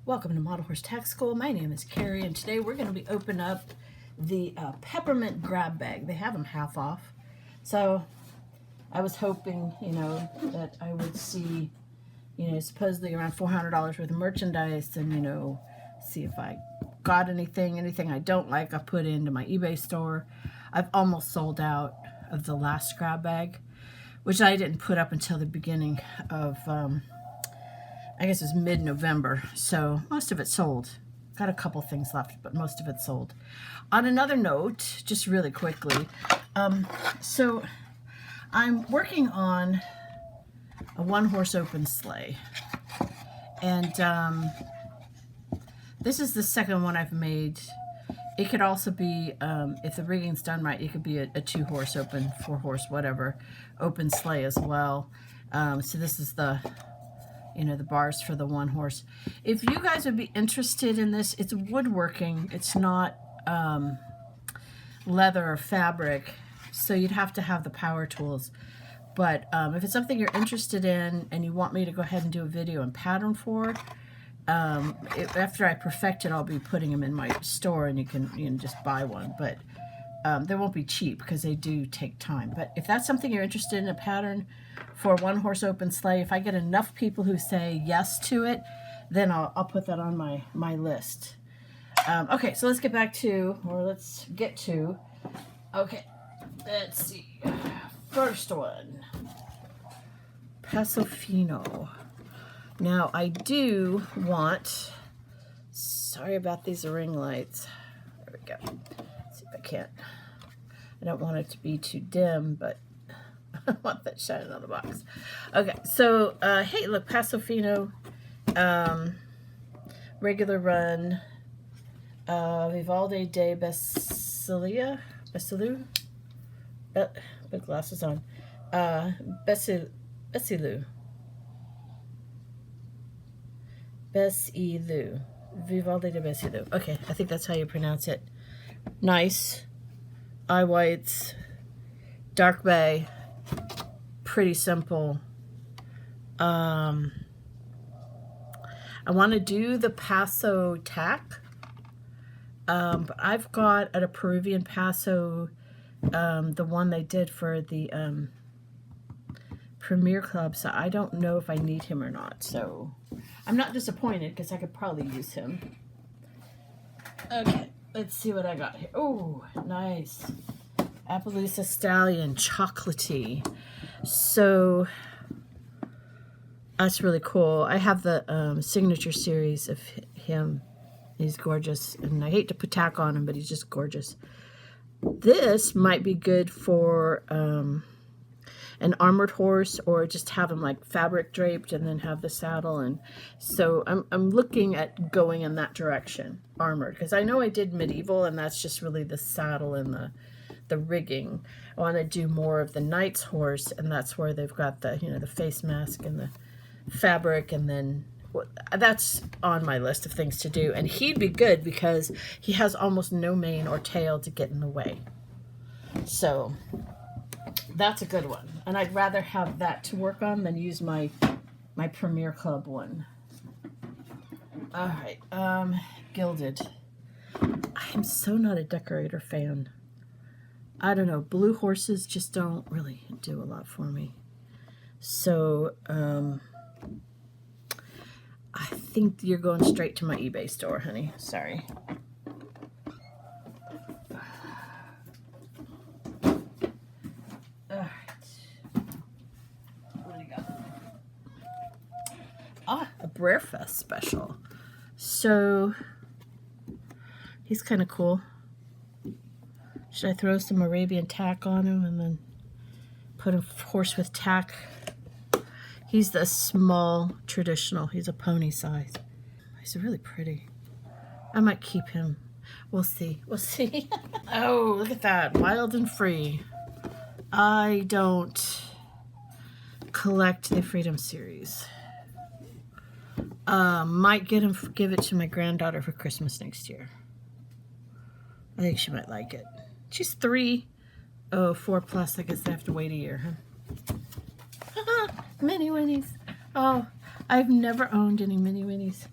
Welcome to Model Horse Tack School. My name is Carrie, and today we're going to be opening up the peppermint grab bag. They have them half off. So I was hoping, that I would see, supposedly around $400 worth of merchandise and, see if I got anything I don't like, I put into my eBay store. I've almost sold out of the last grab bag, which I didn't put up until the beginning of, I guess it was mid-November, so most of it sold. Got a couple things left, but most of it sold. On another note, just really quickly, so I'm working on a one-horse open sleigh, and this is the second one I've made. It could also be, if the rigging's done right, it could be a two-horse open, four-horse, whatever, open sleigh as well. So this is the the bars for the one horse. If you guys would be interested in this, it's woodworking. It's not leather or fabric, so you'd have to have the power tools. But if it's something you're interested in and you want me to go ahead and do a video and pattern for, after I perfect it, I'll be putting them in my store and you can just buy one. But they won't be cheap because they do take time. But if that's something you're interested in, a pattern for a one-horse open sleigh, if I get enough people who say yes to it, then I'll put that on my list. Okay, so let's get to, okay, let's see. First one, Paso Fino. Now, I do want, sorry about these ring lights. There we go. Let's see if I can't. I don't want it to be too dim, but I want that shining on the box. Okay, so, hey, look, Paso Fino, regular run, Vivaldi de Basilu, put glasses on, Basilu, Vivaldi de Basilu. Okay, I think that's how you pronounce it. Nice, eye whites, dark bay. Pretty simple. I want to do the Paso tack, but I've got at a Peruvian Paso, the one they did for the Premier Club, so I don't know if I need him or not. So I'm not disappointed because I could probably use him. Okay, let's see what I got here. Oh, nice. Appaloosa Stallion, chocolatey. So that's really cool. I have the signature series of him. He's gorgeous, and I hate to put tack on him, but he's just gorgeous. This might be good for an armored horse, or just have him like fabric draped and then have the saddle. And so I'm looking at going in that direction, armored, because I know I did medieval, and that's just really the saddle and the rigging. I want to do more of the knight's horse, and that's where they've got the the face mask and the fabric, and then that's on my list of things to do. And he'd be good because he has almost no mane or tail to get in the way. So that's a good one, and I'd rather have that to work on than use my Premier Club one. All right, gilded. I'm so not a decorator fan. I don't know, blue horses just don't really do a lot for me. So, I think you're going straight to my eBay store, honey. Sorry. Alright. What do you got? Ah, a Breyer special. So, he's kind of cool. Should I throw some Arabian tack on him and then put a horse with tack? He's the small traditional. He's a pony size. He's really pretty. I might keep him. We'll see. We'll see. Oh, look at that. Wild and Free. I don't collect the Freedom series. Might give it to my granddaughter for Christmas next year. I think she might like it. She's 3. Oh, 4 plus. I guess I have to wait a year, huh? Mini Winnies. Oh, I've never owned any Mini Winnies.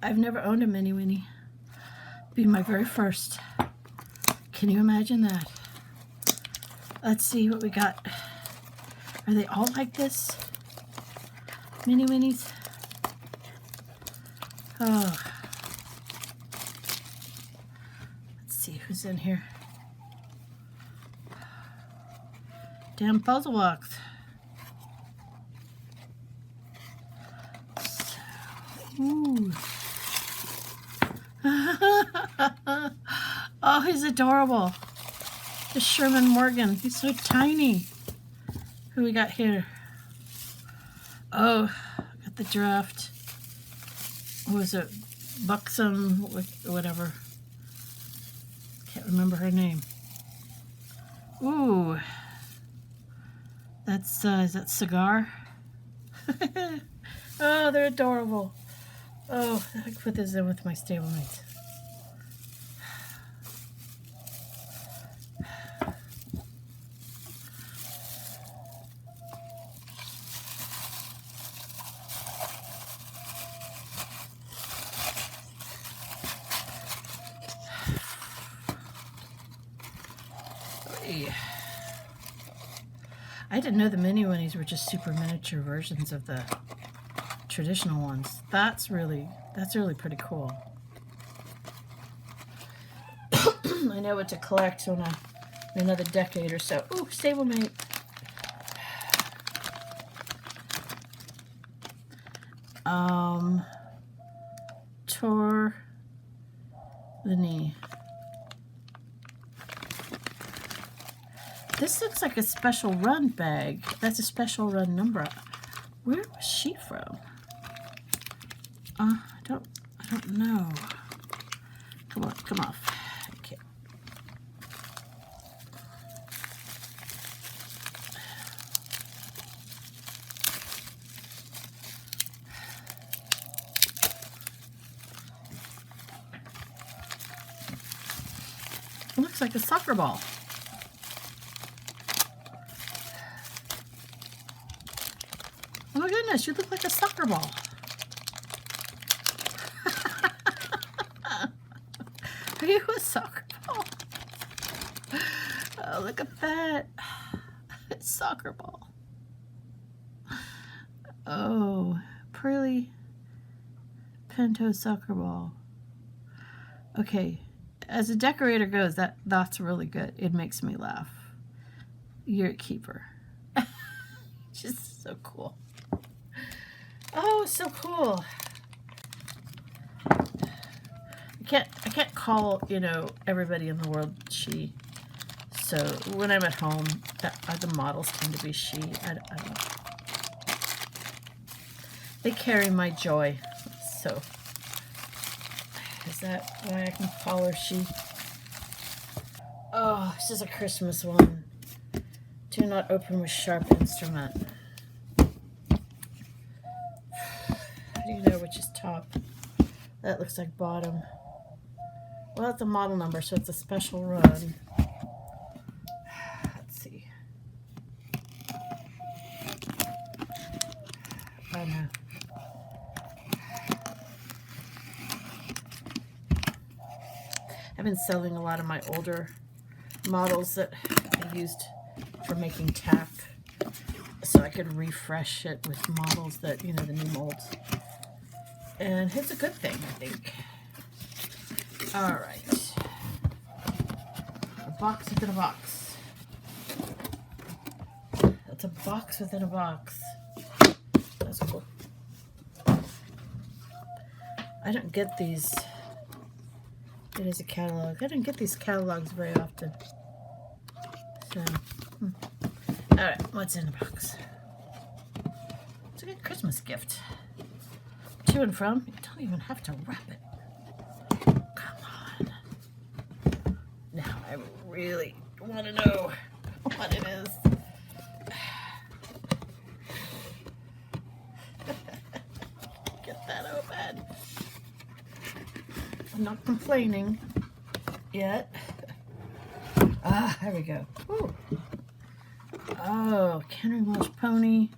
I've never owned a Mini Winnie. Be my very first. Can you imagine that? Let's see what we got. Are they all like this? Mini Winnies? Oh. Let's see who's in here. Damn puzzle box. Ooh. Oh, he's adorable. The Sherman Morgan. He's so tiny. Who we got here? Oh, got the draft. What was it? Buxom, whatever. Can't remember her name. Ooh. That's, is that Cigar? Oh, they're adorable. Oh, I put this in with my stablemates. I didn't know the Mini Winnies were just super miniature versions of the traditional ones. That's really pretty cool. I know what to collect in another decade or so. Ooh, stablemate. Tore the knee. This looks like a special run bag. That's a special run number. Where was she from? I don't know. Come on, come off. Okay. It looks like a soccer ball. Oh my goodness, you look like a soccer ball. Are you a soccer ball? Oh, look at that. It's soccer ball. Oh, pretty Pinto soccer ball. Okay, as a decorator goes, that's really good. It makes me laugh. You're a keeper. Just so cool. Oh, so cool. I can't call, everybody in the world she. So when I'm at home, the models tend to be she. I don't. They carry my joy. So is that why I can call her she? Oh, this is a Christmas one. Do not open with sharp instrument. How do you know which is top? That looks like bottom. Well, it's a model number, so it's a special run. Let's see. Oh no. I've been selling a lot of my older models that I used for making tack, so I could refresh it with models that, the new molds. And it's a good thing, I think. All right. A box within a box. That's a box within a box. That's cool. I don't get these. It is a catalog. I don't get these catalogs very often. So, all right, what's in the box? It's a good Christmas gift. To and from. You don't even have to wrap it. Come on. Now I really want to know what it is. Get that open. I'm not complaining yet. Ah, there we go. Ooh. Oh, Kenner Welsh Pony.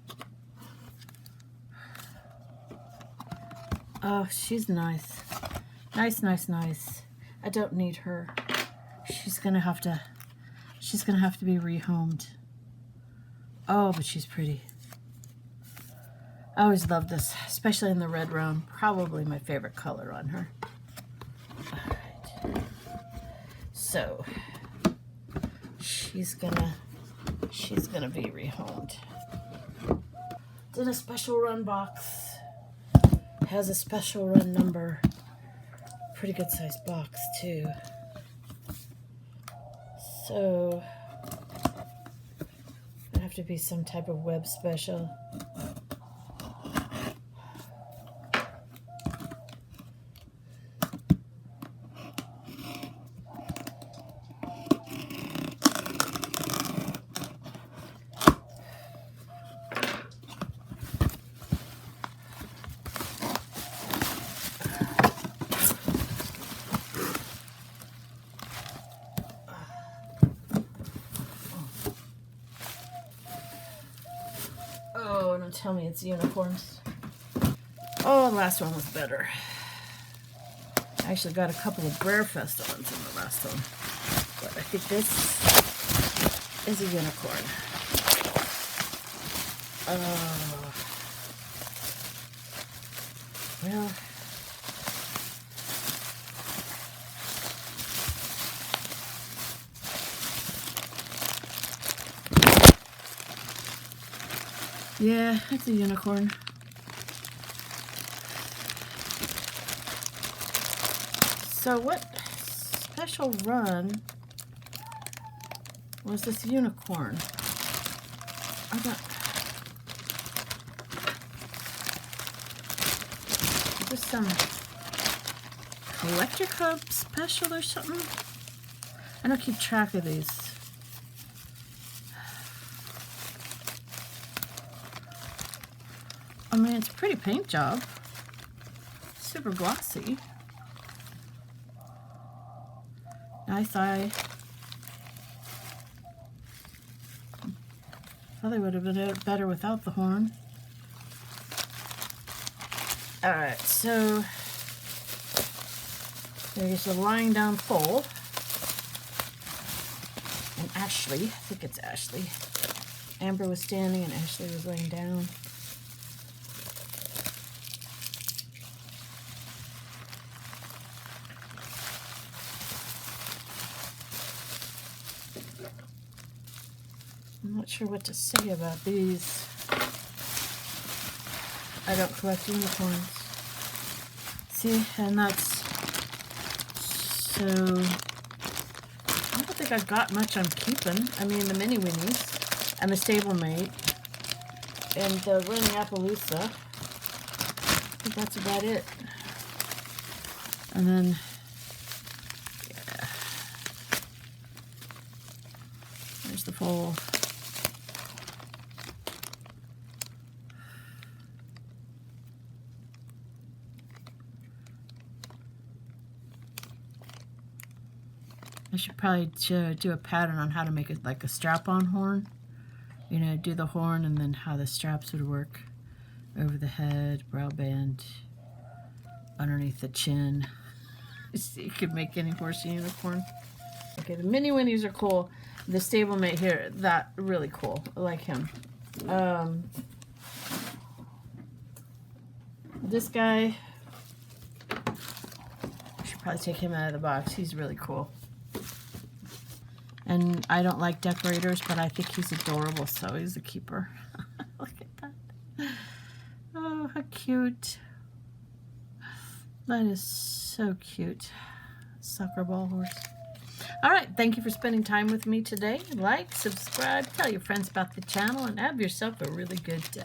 Oh, she's nice. Nice, nice, nice. I don't need her. She's gonna have to be rehomed. Oh, but she's pretty. I always love this, especially in the red roan. Probably my favorite color on her. All right. So she's gonna be rehomed. Did a special run box. Has a special run number. Pretty good sized box too. So it'd have to be some type of web special. Oh, don't tell me it's unicorns. Oh, the last one was better. I actually got a couple of Breyer Fest ones in the last one. But I think this is a unicorn. Well, yeah, it's a unicorn. So what special run was this unicorn? I got... Is this some collector cup special or something? I don't keep track of these. I mean, it's a pretty paint job. Super glossy. Nice eye. Probably would have been better without the horn. Alright, so there's a lying down foal. And Ashley, I think it's Ashley. Amber was standing and Ashley was laying down. I'm not sure what to say about these. I don't collect unicorns. See, and that's so... I don't think I've got much I'm keeping. I mean, the mini winnies and the stablemate and the Running Appaloosa. I think that's about it. And then, yeah, there's the foal. I should probably do a pattern on how to make it like a strap-on horn. You know, do the horn and then how the straps would work over the head, brow band, underneath the chin. You could make any horse a unicorn. Okay, the mini winnies are cool. The stablemate here, that really cool. I like him. This guy, I should probably take him out of the box. He's really cool. And I don't like decorators, but I think he's adorable, so he's a keeper. Look at that. Oh, how cute. That is so cute. Soccer ball horse. All right, thank you for spending time with me today. Like, subscribe, tell your friends about the channel, and have yourself a really good day.